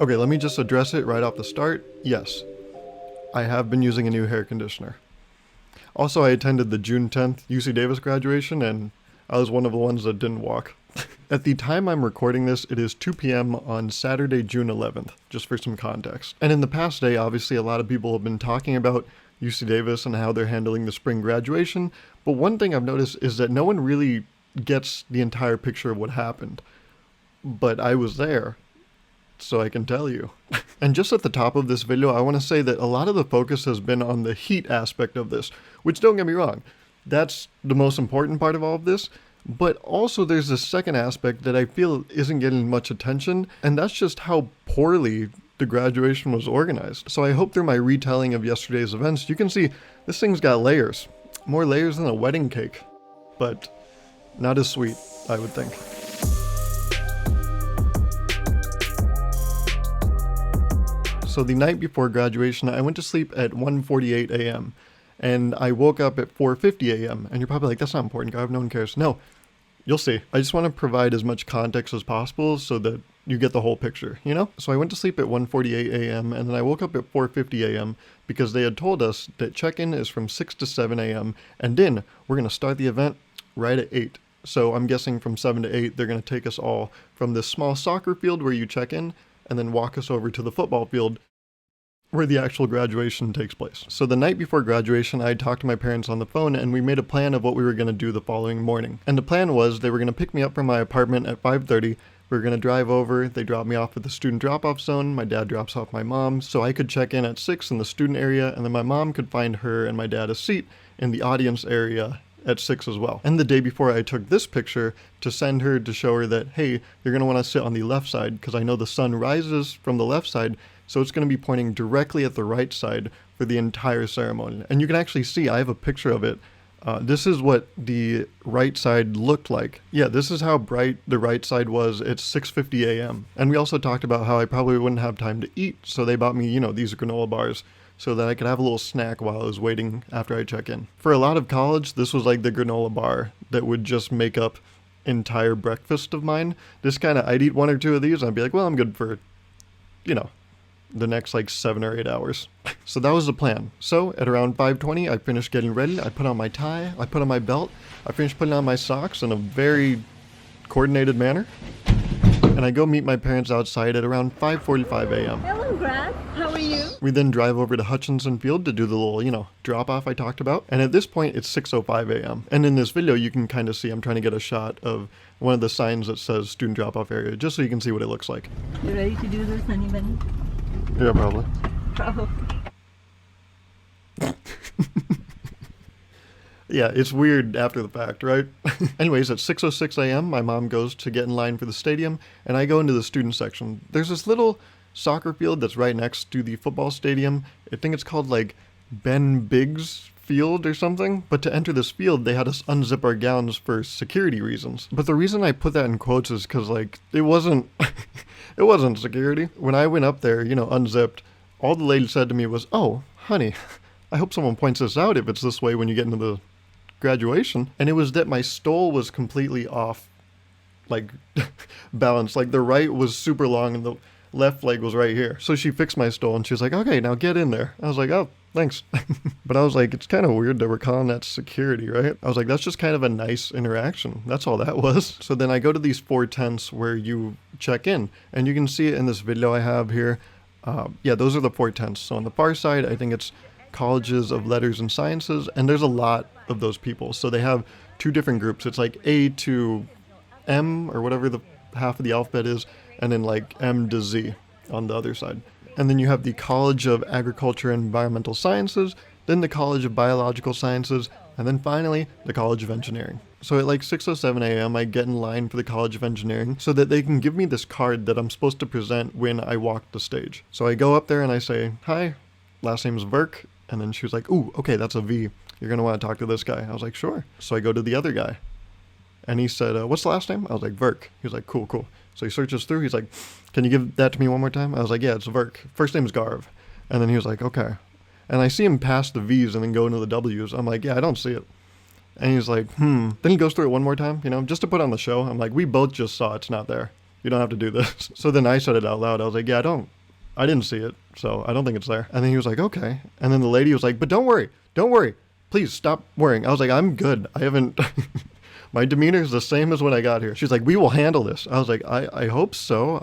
Okay, let me just address it right off the start. Yes, I have been using a new hair conditioner. Also, I attended the June 10th UC Davis graduation, and I was one of the ones that didn't walk. At the time I'm recording this, it is 2 p.m. on Saturday, June 11th, just for some context. And in the past day, obviously, a lot of people have been talking about UC Davis and how they're handling the spring graduation, but one thing I've noticed is that no one really gets the entire picture of what happened. But I was there, so I can tell you. And just at the top of this video, I want to say that a lot of the focus has been on the heat aspect of this, which, don't get me wrong, that's the most important part of all of this. But also there's a second aspect that I feel isn't getting much attention, and that's just how poorly the graduation was organized. So I hope through my retelling of yesterday's events, you can see this thing's got layers. More layers than a wedding cake. But not as sweet, I would think. So the night before graduation, I went to sleep at 1:48 a.m. and I woke up at 4:50 a.m. And you're probably like, that's not important, Gaurav, no one cares. No, you'll see. I just want to provide as much context as possible so that you get the whole picture, you know? So I went to sleep at 1:48 a.m. and then I woke up at 4:50 a.m. because they had told us that check-in is from 6 to 7 a.m. and then we're going to start the event right at 8. So I'm guessing from 7 to 8, they're going to take us all from this small soccer field where you check in and then walk us over to the football field where the actual graduation takes place. So the night before graduation, I talked to my parents on the phone and we made a plan of what we were going to do the following morning. And the plan was they were going to pick me up from my apartment at 5:30. We were going to drive over, they drop me off at the student drop-off zone, my dad drops off my mom, so I could check in at 6 in the student area, and then my mom could find her and my dad a seat in the audience area at 6 as well. And the day before, I took this picture to send her to show her that, hey, you're going to want to sit on the left side because I know the sun rises from the left side, so it's going to be pointing directly at the right side for the entire ceremony. And you can actually see, I have a picture of it. This is what the right side looked like. Yeah, this is how bright the right side was at 6:50 a.m. And we also talked about how I probably wouldn't have time to eat, so they bought me, these granola bars so that I could have a little snack while I was waiting after I check in. For a lot of college, this was like the granola bar that would just make up entire breakfast of mine. I'd eat one or two of these and I'd be like, well, I'm good for, the next 7 or 8 hours. So that was the plan. So at around 5:20, I finished getting ready. I put on my tie, I put on my belt, I finished putting on my socks in a very coordinated manner. And I go meet my parents outside at around 5:45 a.m. Hello, Brad. How are you? We then drive over to Hutchinson Field to do the little, drop-off I talked about. And at this point, it's 6:05 a.m. And in this video, you can kind of see I'm trying to get a shot of one of the signs that says student drop-off area, just so you can see what it looks like. You ready to do this, honey bunny? Yeah, probably. Probably. Yeah, it's weird after the fact, right? Anyways, at 6:06 a.m., my mom goes to get in line for the stadium, and I go into the student section. There's this little soccer field that's right next to the football stadium. I think it's called, Ben Biggs Field or something. But to enter this field, they had us unzip our gowns for security reasons. But the reason I put that in quotes is because, it wasn't... it wasn't security. When I went up there, unzipped, all the lady said to me was, "Oh, honey, I hope someone points this out if it's this way when you get into the graduation." And it was that my stole was completely off, balance. The right was super long and the left leg was right here. So she fixed my stole and she was like, "Okay, now get in there." I was like, "Oh, thanks." But I was like, it's kind of weird that we're calling that security, right? I was like, that's just kind of a nice interaction. That's all that was. So then I go to these 4 tents where you check in, and you can see it in this video I have here. Yeah, those are the 4 tents. So on the far side, I think it's colleges of letters and sciences, and there's a lot of those people. So they have 2 different groups. It's A to M, or whatever the half of the alphabet is, and then M to Z on the other side. And then you have the College of Agriculture and Environmental Sciences, then the College of Biological Sciences, and then finally the College of Engineering. So at 6:07 a.m. I get in line for the College of Engineering so that they can give me this card that I'm supposed to present when I walk the stage. So I go up there and I say, "Hi, last name's Virk," and then she was like, "Ooh, okay, that's a V. You're going to want to talk to this guy." I was like, "Sure." So I go to the other guy. And he said, "What's the last name?" I was like, "Virk." He was like, "Cool." So he searches through. He's like, "Can you give that to me one more time?" I was like, "Yeah, it's Virk. First name's Gauruv." And then he was like, "Okay." And I see him pass the V's and then go into the W's. I'm like, "Yeah, I don't see it." And he's like, Then he goes through it one more time, just to put on the show. I'm like, "We both just saw it's not there. You don't have to do this. So then I said it out loud. I was like, yeah, I didn't see it, so I don't think it's there. And then he was like, okay. And then the lady was like, but don't worry. Please stop worrying. I was like, I'm good. I haven't, my demeanor is the same as when I got here. She's like, we will handle this. I was like, I hope so.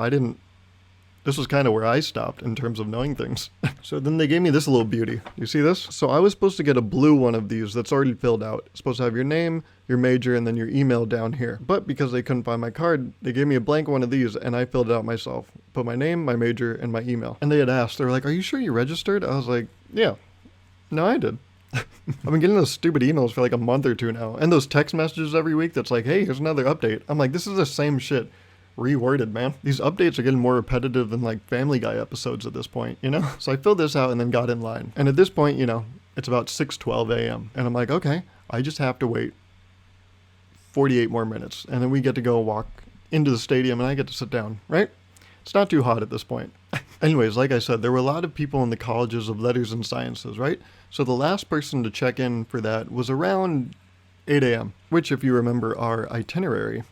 This was kind of where I stopped in terms of knowing things. So then they gave me this little beauty. You see this? So I was supposed to get a blue one of these that's already filled out. It's supposed to have your name, your major, and then your email down here. But because they couldn't find my card, they gave me a blank one of these and I filled it out myself. Put my name, my major, and my email. And they had asked, they were like, are you sure you registered? I was like, yeah. No, I did. I've been getting those stupid emails for like a month or two now. And those text messages every week that's like, hey, here's another update. I'm like, this is the same shit reworded, man. These updates are getting more repetitive than like Family Guy episodes at this point, you know? So I filled this out and then got in line. And at this point, you know, it's about 6:12 a.m. And I'm like, okay, I just have to wait 48 more minutes. And then we get to go walk into the stadium and I get to sit down, right? It's not too hot at this point. Anyways, like I said, there were a lot of people in the colleges of letters and sciences, right? So the last person to check in for that was around 8 a.m., which if you remember our itinerary,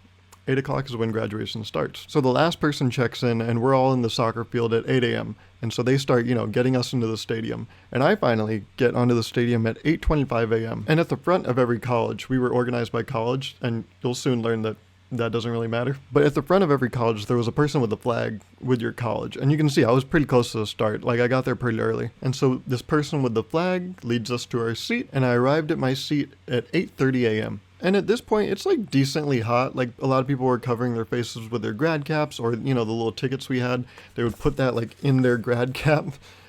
8 o'clock is when graduation starts. So the last person checks in and we're all in the soccer field at 8 a.m. And so they start, you know, getting us into the stadium. And I finally get onto the stadium at 8:25 a.m. And at the front of every college, we were organized by college, and you'll soon learn that that doesn't really matter. But at the front of every college, there was a person with a flag with your college. And you can see I was pretty close to the start. Like I got there pretty early. And so this person with the flag leads us to our seat. And I arrived at my seat at 8:30 a.m. And at this point, it's like decently hot. Like a lot of people were covering their faces with their grad caps or, you know, the little tickets we had. They would put that like in their grad cap.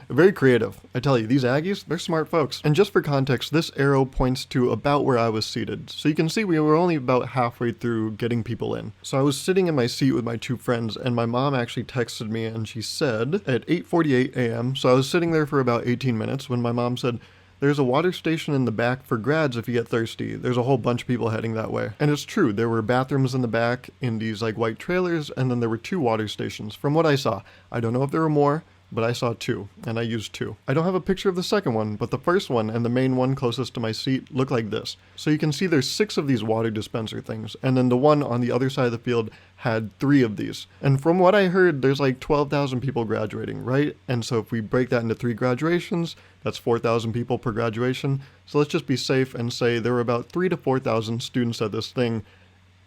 Very creative. I tell you, these Aggies, they're smart folks. And just for context, this arrow points to about where I was seated. So you can see we were only about halfway through getting people in. So I was sitting in my seat with my two friends and my mom actually texted me and she said at 8:48 a.m. So I was sitting there for about 18 minutes when my mom said, there's a water station in the back for grads if you get thirsty. There's a whole bunch of people heading that way. And it's true, there were bathrooms in the back in these like white trailers, and then there were 2 water stations from what I saw. I don't know if there were more, but I saw 2, and I used 2. I don't have a picture of the second one, but the first one and the main one closest to my seat look like this. So you can see there's 6 of these water dispenser things, and then the one on the other side of the field had 3 of these. And from what I heard, there's like 12,000 people graduating, right? And so if we break that into 3 graduations, that's 4,000 people per graduation. So let's just be safe and say there were about 3,000 to 4,000 students at this thing,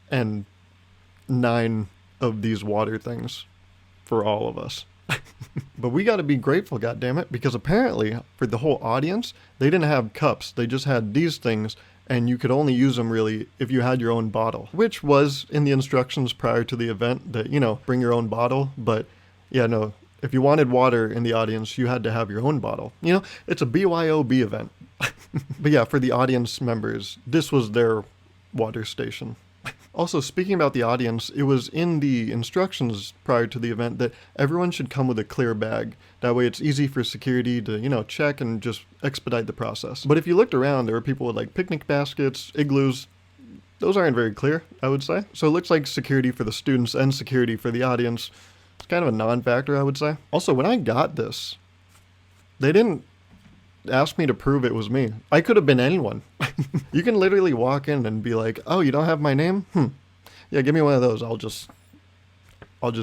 and 9 of these water things for all of us. But we got to be grateful, goddammit, because apparently for the whole audience, they didn't have cups. They just had these things, and you could only use them really if you had your own bottle, which was in the instructions prior to the event that, you know, bring your own bottle. But yeah, no, if you wanted water in the audience, you had to have your own bottle. You know, it's a BYOB event. But yeah, for the audience members, this was their water station. Also, speaking about the audience, it was in the instructions prior to the event that everyone should come with a clear bag. That way it's easy for security to, you know, check and just expedite the process. But if you looked around, there were people with like picnic baskets, igloos. Those aren't very clear, I would say. So it looks like security for the students and security for the audience. It's kind of a non-factor, I would say. Also, when I got this, they didn't ask me to prove it was me. I could have been anyone. You can literally walk in and be like, oh, you don't have my name? Yeah, give me one of those. I'll just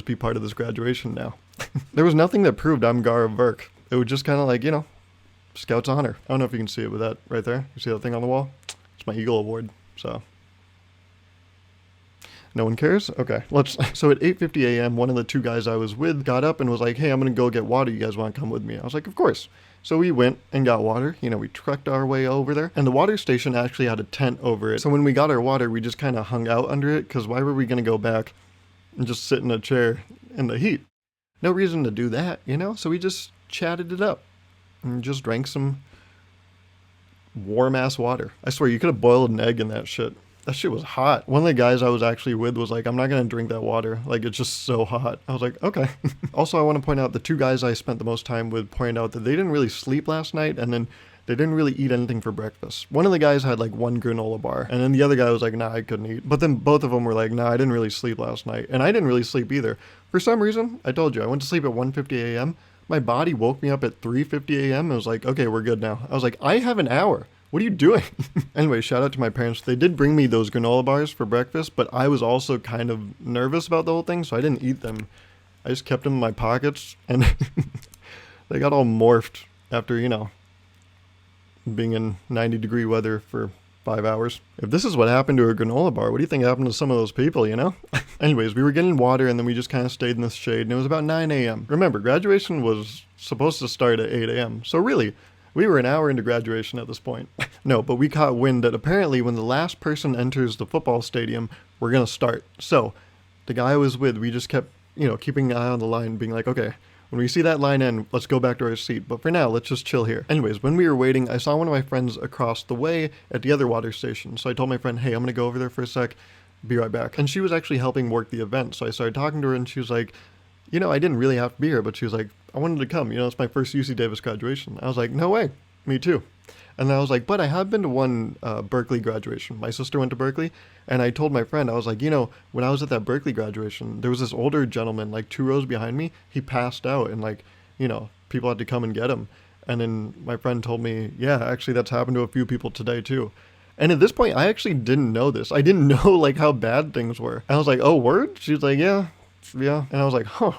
be part of this graduation now. There was nothing that proved I'm Gauruv Virk. It was just kind of like, you know, Scout's honor. I don't know if you can see it with that right there. You see that thing on the wall? It's my Eagle Award, so. No one cares? Okay, so at 8:50 a.m., one of the 2 guys I was with got up and was like, hey, I'm going to go get water. You guys want to come with me? I was like, of course. So we went and got water. You know, we trucked our way over there. And the water station actually had a tent over it. So when we got our water, we just kind of hung out under it, because why were we going to go back and just sit in a chair in the heat? No reason to do that, you know? So we just chatted it up and just drank some warm-ass water. I swear, you could have boiled an egg in that shit. That shit was hot. One of the guys I was actually with was like, I'm not going to drink that water. Like, it's just so hot. I was like, okay. Also, I want to point out the 2 guys I spent the most time with pointed out that they didn't really sleep last night, and then they didn't really eat anything for breakfast. One of the guys had like 1 granola bar, and then the other guy was like, nah, I couldn't eat. But then both of them were like, nah, I didn't really sleep last night. And I didn't really sleep either. For some reason, I told you, I went to sleep at 1:50 a.m. My body woke me up at 3:50 a.m. and was like, okay, we're good now. I was like, I have an hour. what are you doing? Anyway, shout out to my parents. They did bring me those granola bars for breakfast, but I was also kind of nervous about the whole thing, so I didn't eat them. I just kept them in my pockets, and they got all morphed after, being in 90-degree weather for 5 hours. If this is what happened to a granola bar, what do you think happened to some of those people, Anyways, we were getting water, and then we just kind of stayed in the shade, and it was about 9 a.m. Remember, graduation was supposed to start at 8 a.m., so really, we were an hour into graduation at this point. No, but we caught wind that apparently when the last person enters the football stadium, we're going to start. So the guy I was with, we just kept, keeping an eye on the line, being like, okay, when we see that line end, let's go back to our seat. But for now, let's just chill here. Anyways, when we were waiting, I saw one of my friends across the way at the other water station. So I told my friend, hey, I'm going to go over there for a sec. Be right back. And she was actually helping work the event. So I started talking to her, and she was like, I didn't really have to be here, but she was like, I wanted to come. It's my first UC Davis graduation. I was like, no way. Me too. And I was like, but I have been to one Berkeley graduation. My sister went to Berkeley, and I told my friend, I was like, when I was at that Berkeley graduation, there was this older gentleman, like 2 rows behind me. He passed out, and people had to come and get him. And then my friend told me, yeah, actually that's happened to a few people today too. And at this point, I actually didn't know this. I didn't know how bad things were. And I was like, oh, word? She was like, yeah. And I was like, huh.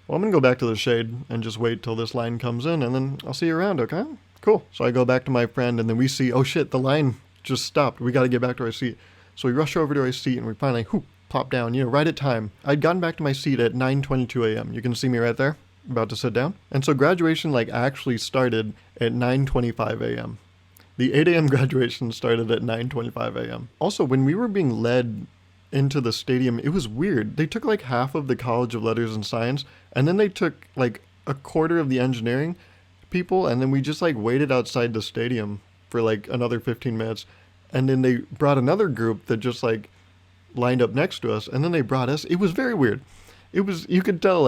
Well, I'm going to go back to the shade and just wait till this line comes in, and then I'll see you around, okay? Cool. So I go back to my friend, and then we see, oh shit, the line just stopped. We got to get back to our seat. So we rush over to our seat, and we finally, plop down, right at time. I'd gotten back to my seat at 9:22 a.m. You can see me right there, about to sit down. And so graduation, actually started at 9:25 a.m. The 8 a.m. graduation started at 9:25 a.m. Also, when we were being led into the stadium, it was weird. They took half of the College of Letters and Science, and then they took a quarter of the engineering people, and then we just waited outside the stadium for another 15 minutes, and then they brought another group that just lined up next to us, and then they brought us. It was very weird. It was, you could tell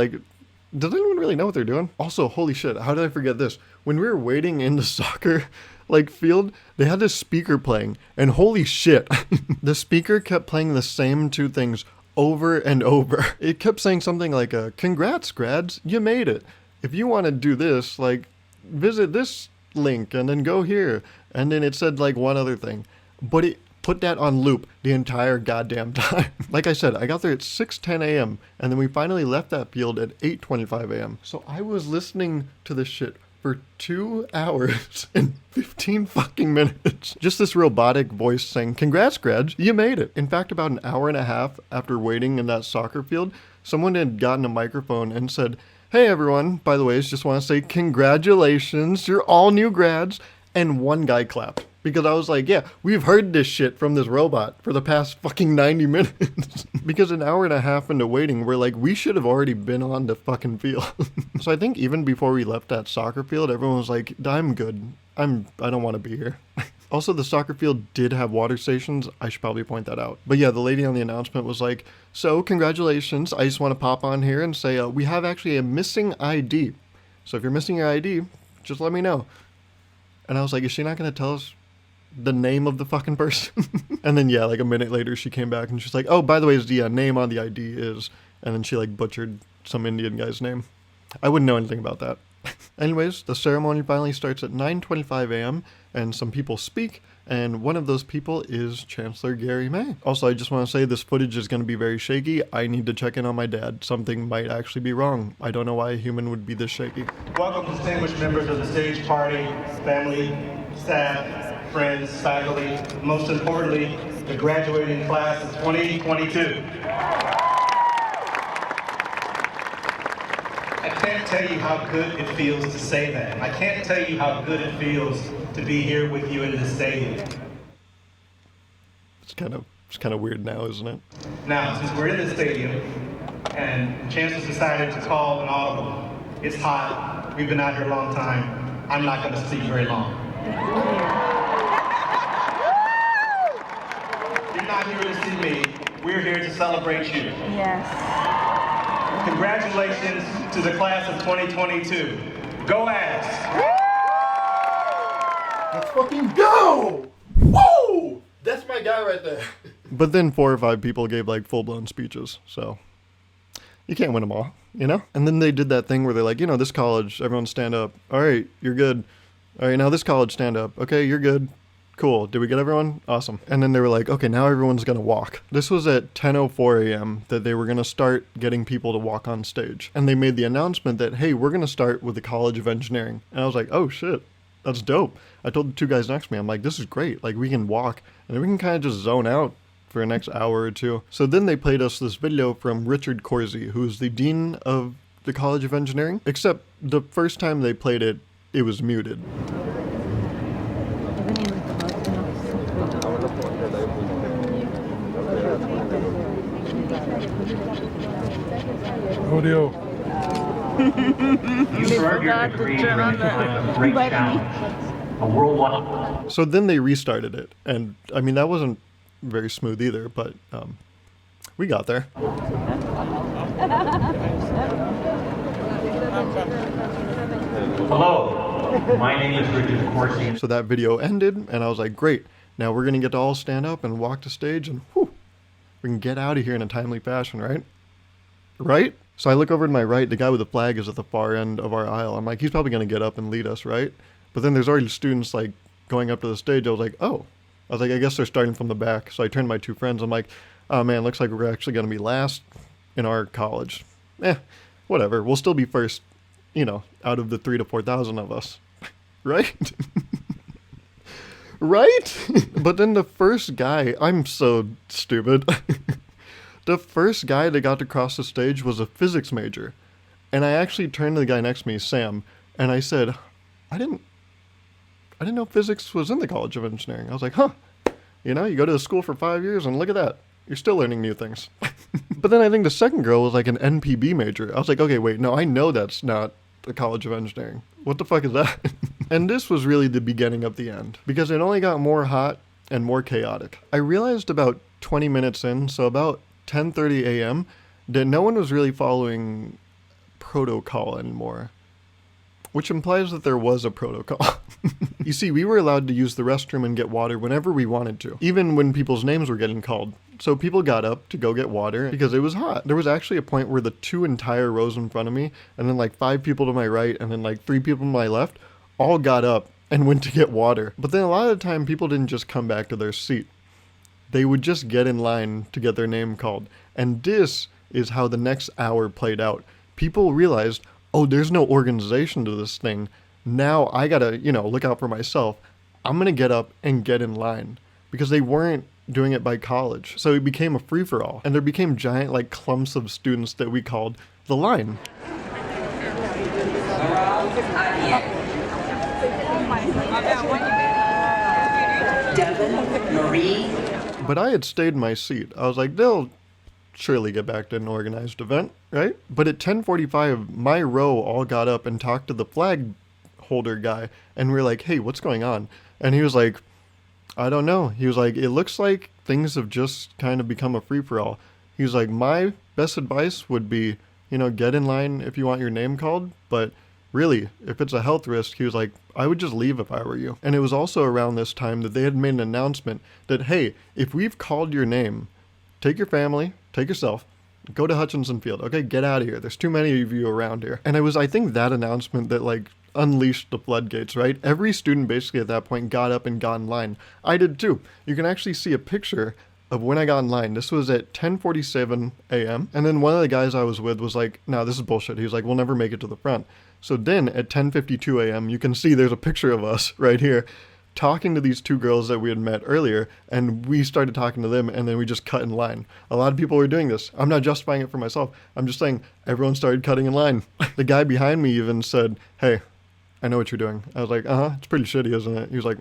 does anyone really know what they're doing? Also, holy shit, how did I forget this? When we were waiting in the soccer field, they had this speaker playing, and holy shit, the speaker kept playing the same two things over and over. It kept saying something like, congrats grads, you made it. If you want to do this, visit this link and then go here. And then it said one other thing, but it put that on loop the entire goddamn time. Like I said, I got there at 6:10 a.m. and then we finally left that field at 8:25 a.m. So I was listening to this shit for 2 hours and 15 fucking minutes. Just this robotic voice saying, congrats grads, you made it. In fact, about an hour and a half after waiting in that soccer field, someone had gotten a microphone and said, hey everyone, by the way, just want to say congratulations, you're all new grads. And one guy clapped. Because I was like, yeah, we've heard this shit from this robot for the past fucking 90 minutes. Because an hour and a half into waiting, we're like, we should have already been on the fucking field. So I think even before we left that soccer field, everyone was like, I'm good. I don't want to be here. Also, the soccer field did have water stations. I should probably point that out. But yeah, the lady on the announcement was like, so congratulations. I just want to pop on here and say, we have actually a missing ID. So if you're missing your ID, just let me know. And I was like, is she not going to tell us the name of the fucking person? And then yeah, a minute later she came back and she's like, oh, by the way, the name on the ID is, and then she butchered some Indian guy's name. I wouldn't know anything about that. Anyways, the ceremony finally starts at 9:25 a.m. and some people speak, and one of those people is Chancellor Gary May. Also, I just want to say this footage is going to be very shaky. I need to check in on my dad. Something might actually be wrong. I don't know why a human would be this shaky. Welcome, distinguished members of the stage party, family, staff, friends, faculty, most importantly, the graduating class of 2022. I can't tell you how good it feels to say that. I can't tell you how good it feels to be here with you in this stadium. It's kind of weird now, isn't it? Now, since we're in this stadium and the chancellor's decided to call an audible, it's hot, we've been out here a long time, I'm not going to speak very long. You're not here to see me, we're here to celebrate you. Yes. Congratulations to the class of 2022. Go Avs! Let's fucking go! Woo! That's my guy right there. But then 4 or 5 people gave full-blown speeches, so you can't win them all, And then they did that thing where they're like, this college, everyone stand up. All right, you're good. All right, now this college, stand up. Okay, you're good. Cool. Did we get everyone? Awesome. And then they were like, okay, now everyone's going to walk. This was at 10:04 a.m. that they were going to start getting people to walk on stage. And they made the announcement that, hey, we're going to start with the College of Engineering. And I was like, oh shit, that's dope. I told the two guys next to me, I'm like, this is great. Like, we can walk and then we can kind of just zone out for the next hour or two. So then they played us this video from Richard Corsi, who's the dean of the College of Engineering. Except the first time they played it, it was muted. Audio. You earned your degree during a time of great challenge, a worldwide. So then they restarted it, and I mean that wasn't very smooth either, but we got there. Hello, my name is Richard Corsi. So that video ended, and I was like, great, now we're gonna get to all stand up and walk to stage, and whew, we can get out of here in a timely fashion, right? Right? So I look over to my right, the guy with the flag is at the far end of our aisle. I'm like, he's probably gonna get up and lead us, right? But then there's already students like going up to the stage. I was like, oh. I was like, I guess they're starting from the back. So I turned to my two friends. I'm like, oh man, looks like we're actually gonna be last in our college. Whatever. We'll still be first, you know, out of the 3,000 to 4,000 of us. Right? Right? But then the first guy, I'm so stupid. The first guy that got to cross the stage was a physics major. And I actually turned to the guy next to me, Sam, and I said, I didn't know physics was in the College of Engineering. I was like, huh, you know, you go to the school for 5 years and look at that. You're still learning new things. But then I think the second girl was like an NPB major. I was like, okay, wait, no, I know that's not the College of Engineering. What the fuck is that? And this was really the beginning of the end, because it only got more hot and more chaotic. I realized about 20 minutes in, so about 10:30 a.m., that no one was really following protocol anymore, which implies that there was a protocol. You see, we were allowed to use the restroom and get water whenever we wanted to, even when people's names were getting called. So people got up to go get water because it was hot. There was actually a point where the two entire rows in front of me, and then like 5 people to my right, and then like 3 people to my left, all got up and went to get water. But then a lot of the time, people didn't just come back to their seat. They would just get in line to get their name called. And this is how the next hour played out. People realized, oh, there's no organization to this thing. Now I gotta, you know, look out for myself. I'm gonna get up and get in line, because they weren't doing it by college. So it became a free-for-all, and there became giant like clumps of students that we called the line. Devin, Marie. But I had stayed in my seat. I was like, they'll surely get back to an organized event, right? But at 10:45, my row all got up and talked to the flag holder guy, and we were like, hey, what's going on? And he was like, I don't know. He was like, it looks like things have just kind of become a free-for-all. He was like, my best advice would be, you know, get in line if you want your name called, but really, if it's a health risk, he was like, I would just leave if I were you. And it was also around this time that they had made an announcement that, hey, if we've called your name, take your family, take yourself, go to Hutchinson Field. Okay, get out of here. There's too many of you around here. And it was, I think, that announcement that like unleashed the floodgates, right? Every student basically at that point got up and got in line. I did too. You can actually see a picture of when I got in line. This was at 10:47 a.m. And then one of the guys I was with was like, no, this is bullshit. He was like, we'll never make it to the front. So then at 10:52 a.m., you can see there's a picture of us right here talking to these two girls that we had met earlier, and we started talking to them, and then we just cut in line. A lot of people were doing this. I'm not justifying it for myself. I'm just saying everyone started cutting in line. The guy behind me even said, hey, I know what you're doing. I was like, it's pretty shitty, isn't it? He was like,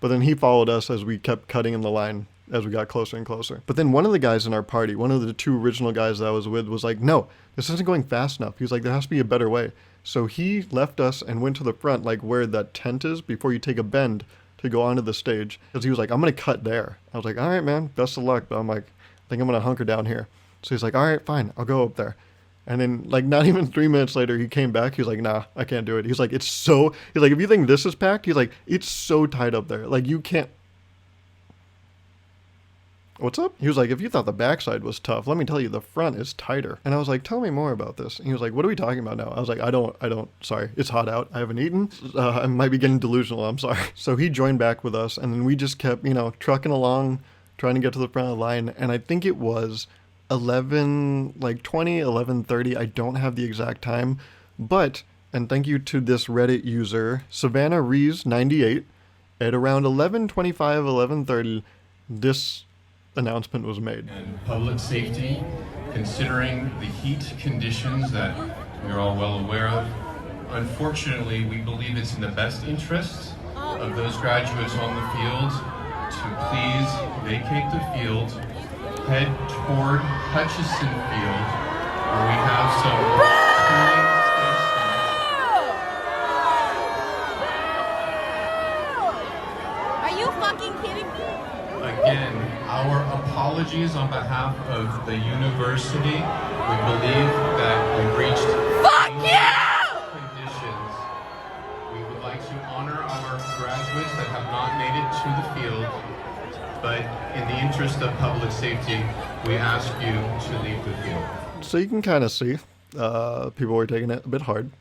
But then he followed us as we kept cutting in the line as we got closer and closer. But then one of the guys in our party, one of the two original guys that I was with, was like, no, this isn't going fast enough. He was like, there has to be a better way. So he left us and went to the front, like where that tent is before you take a bend to go onto the stage. Because he was like, I'm going to cut there. I was like, all right, man, best of luck. But I'm like, I think I'm going to hunker down here. So he's like, all right, fine, I'll go up there. And then like not even 3 minutes later, he came back. He was like, nah, I can't do it. He's like, he's like, if you think this is packed, he's like, it's so tight up there. Like you can't. what's up? He was like, if you thought the backside was tough, let me tell you, the front is tighter. And I was like, tell me more about this. And he was like, what are we talking about now? I was like, I don't, sorry. It's hot out. I haven't eaten. I might be getting delusional. I'm sorry. So he joined back with us, and then we just kept, trucking along, trying to get to the front of the line. And I think it was 11:30. I don't have the exact time, but, and thank you to this Reddit user, Savannah Rees 98, at around 11:25, 11:30, this announcement was made. And public safety, considering the heat conditions that we're all well aware of, unfortunately, we believe it's in the best interest of those graduates on the field to please vacate the field, head toward Hutchison Field, where we have some cooling stations. Are you fucking kidding me? Again, our apologies on behalf of the university. We believe that we've reached conditions. We would like to honor our graduates that have not made it to the field, but in the interest of public safety, we ask you to leave the field. So you can kind of see, people were taking it a bit hard.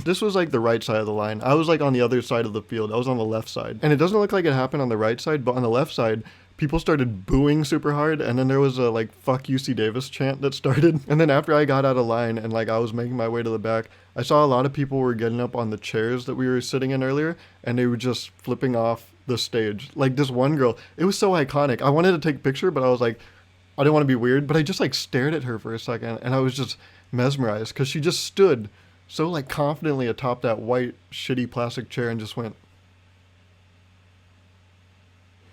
This was like the right side of the line. I was like on the other side of the field. I was on the left side. And it doesn't look like it happened on the right side, but on the left side, people started booing super hard. And then there was a like, fuck UC Davis chant that started. And then after I got out of line and like I was making my way to the back, I saw a lot of people were getting up on the chairs that we were sitting in earlier. And they were just flipping off the stage. Like this one girl, it was so iconic. I wanted to take a picture, but I was like, I didn't want to be weird. But I just like stared at her for a second. And I was just mesmerized because she just stood so like confidently atop that white shitty plastic chair and just went.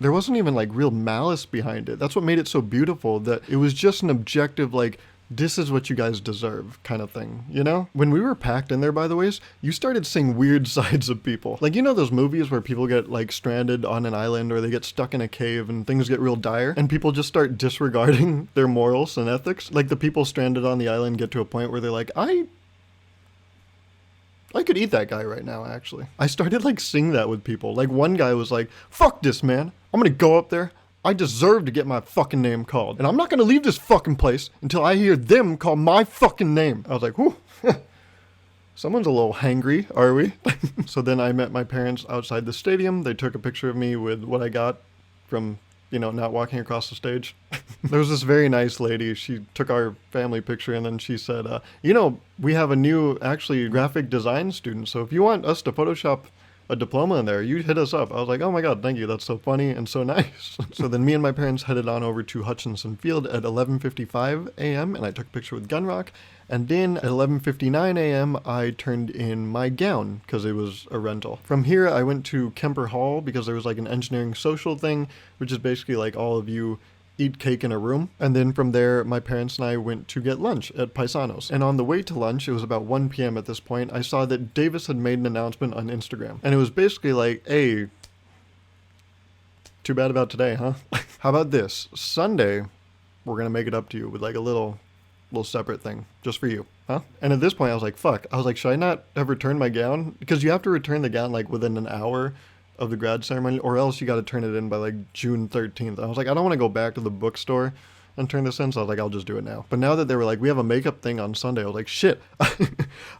There wasn't even like real malice behind it. That's what made it so beautiful, that it was just an objective like, this is what you guys deserve kind of thing, you know? When we were packed in there, by the way, you started seeing weird sides of people. Like, you know those movies where people get like stranded on an island or they get stuck in a cave and things get real dire and people just start disregarding their morals and ethics? Like the people stranded on the island get to a point where they're like, I could eat that guy right now, actually. I started like seeing that with people. Like one guy was like, fuck this, man. I'm gonna go up there. I deserve to get my fucking name called. And I'm not gonna leave this fucking place until I hear them call my fucking name. I was like, whew. Someone's a little hangry, are we? So then I met my parents outside the stadium. They took a picture of me with what I got from, not walking across the stage. There was this very nice lady. She took our family picture and then she said, we have a new, actually, graphic design student. So if you want us to Photoshop a diploma in there, you hit us up. I was like, oh my God, thank you. That's so funny and so nice. So then me and my parents headed on over to Hutchinson Field at 11:55 a.m. and I took a picture with Gunrock. And then at 11:59 a.m. I turned in my gown because it was a rental. From here, I went to Kemper Hall because there was like an engineering social thing, which is basically like all of you eat cake in a room. And then from there, my parents and I went to get lunch at Paisanos. And on the way to lunch, it was about 1 p.m. at this point, I saw that Davis had made an announcement on Instagram. And it was basically like, hey, too bad about today, huh? How about this? Sunday, we're going to make it up to you with like a little separate thing just for you, huh? And at this point, I was like, fuck. I was like, should I not have returned my gown? Because you have to return the gown like within an hour of the grad ceremony, or else you got to turn it in by like June 13th. I was like, I don't want to go back to the bookstore and turn this in, so I was like, I'll just do it now. But now that they were like, we have a makeup thing on Sunday, I was like, shit,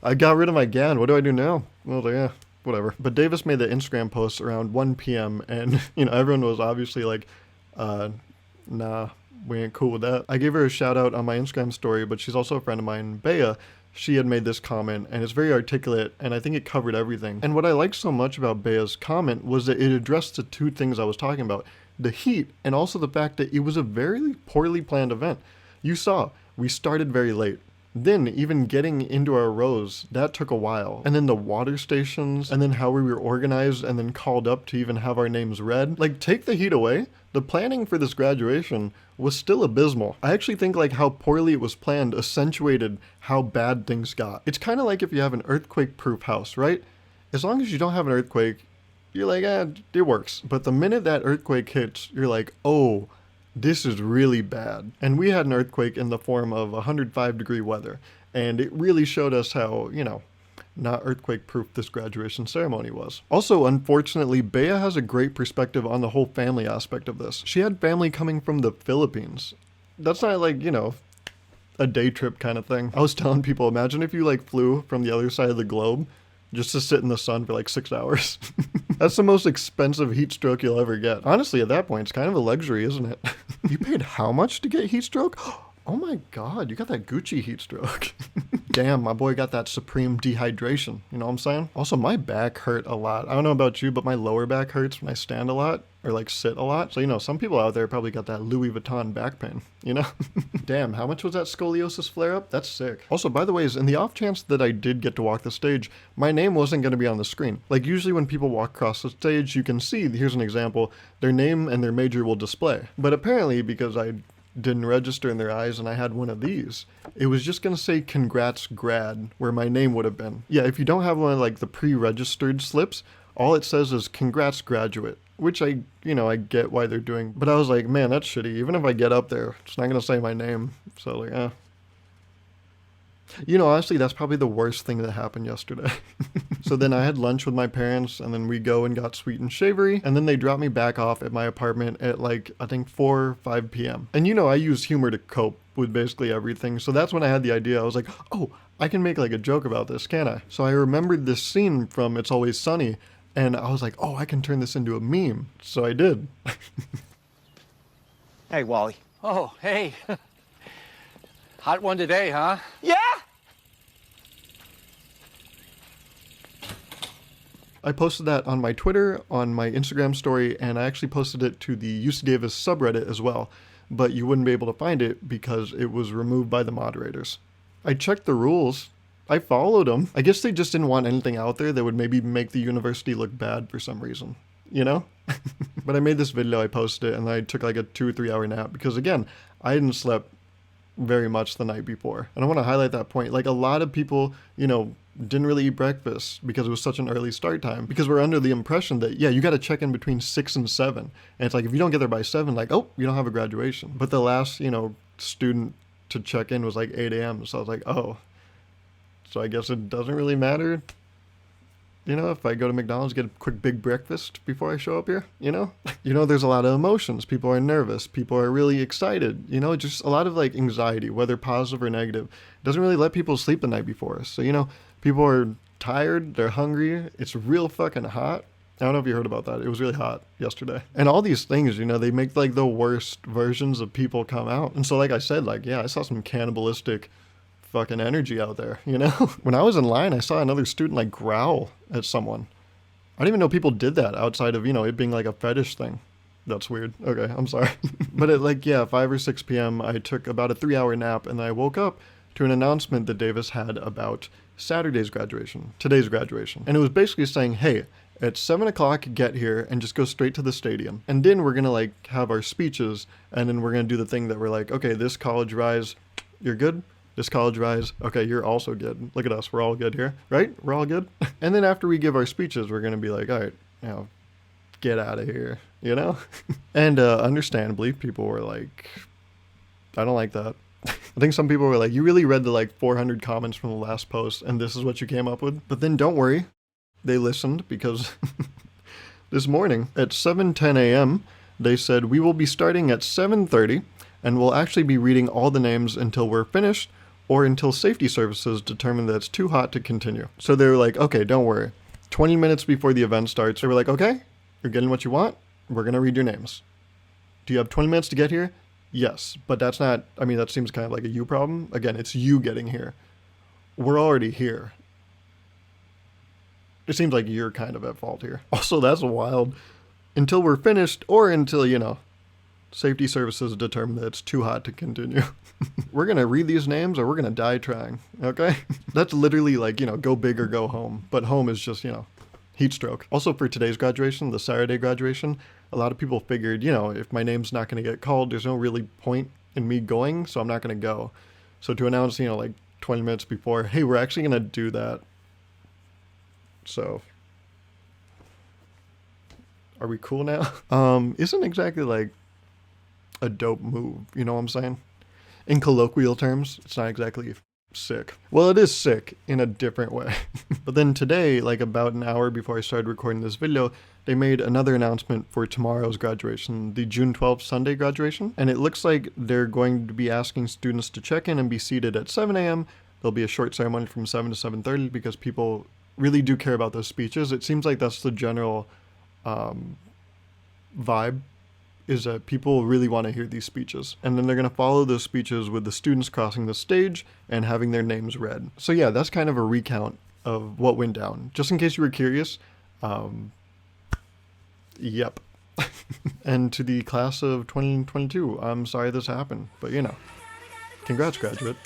I got rid of my gown. What do I do now? I was like, yeah, whatever. But Davis made the Instagram post around 1 p.m. and, everyone was obviously like, nah, we ain't cool with that. I gave her a shout out on my Instagram story, but she's also a friend of mine, Bea. She had made this comment, and it's very articulate, and I think it covered everything. And what I liked so much about Bea's comment was that it addressed the two things I was talking about. The heat, and also the fact that it was a very poorly planned event. You saw, we started very late. Then, even getting into our rows, that took a while. And then the water stations, and then how we were organized, and then called up to even have our names read. Like, take the heat away. The planning for this graduation was still abysmal. I actually think like how poorly it was planned accentuated how bad things got. It's kind of like if you have an earthquake-proof house, right? As long as you don't have an earthquake, you're like, it works. But the minute that earthquake hits, you're like, oh, this is really bad. And we had an earthquake in the form of 105-degree weather. And it really showed us how, not earthquake-proof this graduation ceremony was. Also, unfortunately, Bea has a great perspective on the whole family aspect of this. She had family coming from the Philippines. That's not like, a day trip kind of thing. I was telling people, imagine if you like flew from the other side of the globe just to sit in the sun for like 6 hours. That's the most expensive heat stroke you'll ever get. Honestly, at that point, it's kind of a luxury, isn't it? You paid how much to get heat stroke? Oh my God, you got that Gucci heat stroke. Damn, my boy got that supreme dehydration. You know what I'm saying? Also, my back hurt a lot. I don't know about you, but my lower back hurts when I stand a lot or like sit a lot. So, some people out there probably got that Louis Vuitton back pain, Damn, how much was that scoliosis flare up? That's sick. Also, by the way, in the off chance that I did get to walk the stage, my name wasn't going to be on the screen. Like usually when people walk across the stage, you can see, here's an example, their name and their major will display. But apparently, because I didn't register in their eyes and I had one of these, it was just gonna say congrats grad where my name would have been. Yeah, if you don't have one of like the pre-registered slips, all it says is congrats graduate, which I get why they're doing, but I was like, man, that's shitty. Even if I get up there, it's not gonna say my name. So like, honestly, that's probably the worst thing that happened yesterday. So then I had lunch with my parents, and then we go and got sweet and savory, and then they dropped me back off at my apartment at like, I think 4 or 5 p.m. And I use humor to cope with basically everything. So that's when I had the idea. I was like, oh, I can make like a joke about this, can't I? So I remembered this scene from It's Always Sunny, and I was like, oh, I can turn this into a meme. So I did. Hey, Wally. Oh, hey. Hot one today, huh? Yeah? I posted that on my Twitter, on my Instagram story, and I actually posted it to the UC Davis subreddit as well, but you wouldn't be able to find it because it was removed by the moderators. I checked the rules. I followed them. I guess they just didn't want anything out there that would maybe make the university look bad for some reason, But I made this video, I posted it, and I took like a 2 or 3 hour nap because, again, I hadn't slept very much the night before. And I want to highlight that point. Like a lot of people, didn't really eat breakfast because it was such an early start time, because we're under the impression that, yeah, you got to check in between 6 and 7. And it's like, if you don't get there by 7, like, oh, you don't have a graduation. But the last, student to check in was like 8 a.m. So I was like, oh, so I guess it doesn't really matter. If I go to McDonald's, get a quick big breakfast before I show up here, there's a lot of emotions. People are nervous. People are really excited. Just a lot of like anxiety, whether positive or negative. It doesn't really let people sleep the night before. So, people are tired. They're hungry. It's real fucking hot. I don't know if you heard about that. It was really hot yesterday. And all these things, they make like the worst versions of people come out. And so, like I said, like, yeah, I saw some cannibalistic fucking energy out there, When I was in line, I saw another student like growl at someone. I didn't even know people did that outside of, it being like a fetish thing. That's weird. Okay, I'm sorry. But at 5 or 6 p.m., I took about a 3 hour nap, and I woke up to an announcement that Davis had about today's graduation. And it was basically saying, hey, at 7 o'clock, get here and just go straight to the stadium. And then we're going to like have our speeches, and then we're going to do the thing that we're like, okay, this college rise, you're good? This college rise, okay, you're also good. Look at us, we're all good here, right? We're all good. And then after we give our speeches, we're going to be like, all right, get out of here, And understandably, people were like, I don't like that. I think some people were like, you really read the like 400 comments from the last post, and this is what you came up with? But then don't worry, they listened, because this morning at 7:10 a.m., they said, we will be starting at 7:30, and we'll actually be reading all the names until we're finished, or until safety services determine that it's too hot to continue. So they were like, okay, don't worry. 20 minutes before the event starts, they were like, okay, you're getting what you want. We're going to read your names. Do you have 20 minutes to get here? Yes, but that's not, that seems kind of like a you problem. Again, it's you getting here. We're already here. It seems like you're kind of at fault here. Also, that's wild. Until we're finished, or until, safety services determine that it's too hot to continue. We're going to read these names, or we're going to die trying, okay? That's literally like, go big or go home. But home is just, heat stroke. Also, for today's graduation, the Saturday graduation, a lot of people figured, if my name's not going to get called, there's no really point in me going, so I'm not going to go. So to announce, like 20 minutes before, hey, we're actually going to do that. So, are we cool now? Isn't exactly like a dope move, you know what I'm saying? In colloquial terms, it's not exactly sick. Well, it is sick in a different way. But then today, like about an hour before I started recording this video, they made another announcement for tomorrow's graduation, the June 12th Sunday graduation. And it looks like they're going to be asking students to check in and be seated at 7 a.m. There'll be a short ceremony from 7 to 7:30 because people really do care about those speeches. It seems like that's the general vibe, is that people really want to hear these speeches. And then they're going to follow those speeches with the students crossing the stage and having their names read. So yeah, that's kind of a recount of what went down. Just in case you were curious, yep. And to the class of 2022, I'm sorry this happened, but you know, congrats, graduate.